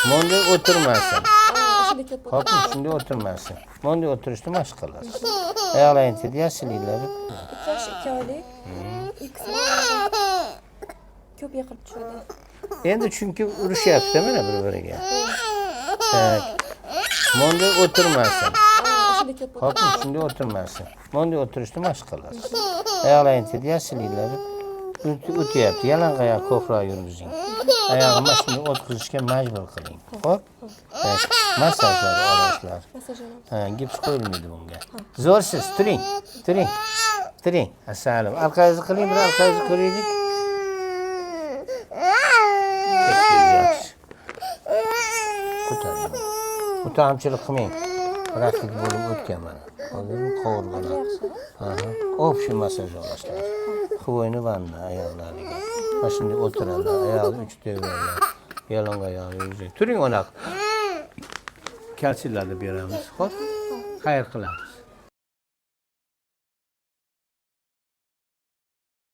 Bunday o'tirmasin. Shunday ko'p Hop, shunday o'tirmasin. Bunday o'tirishni mashq qilasiz. Oyoqlaring tedi, yashilinglar. 2 yosh 2 oylik. Ikkisi ko'p yiqilib tushadi. Endi chunki urushyapti mana bir-biriga. Tak. Bunday o'tirmasin. Shunday ko'p Hop, shunday o'tirmasin. Bunday o'tirishni mashq qilasiz. Oyoqlaring tedi, yashilinglar. O'tyapti. Yalangoyoq ko'proq yurgizing. Oyog'imni shunday o'tkazishga majbur qiling. Hop. Tak. Massajlar olashlar. Massaj olamiz. Ha, gips qo'yilmaydi bunga. Zo'rsiz, turing. Turing. Turing. Assalom. Orqangizni qiling, bir orqangizni ko'raylik. Ko'taring. O'tamchilik qilmang. Raqib bo'lib o'tgan mana. Hozir qovur bilan. Aha. Общий massaj olashlar. Qo'yni vanna oyoqlariga. Mana shunday o'tiradi. Oyog'ini uch tegadi. Yalangoyoq yuradi. Turing o'naq. Kalsiyalarni beramiz. Xo'p. Xayr qilamiz.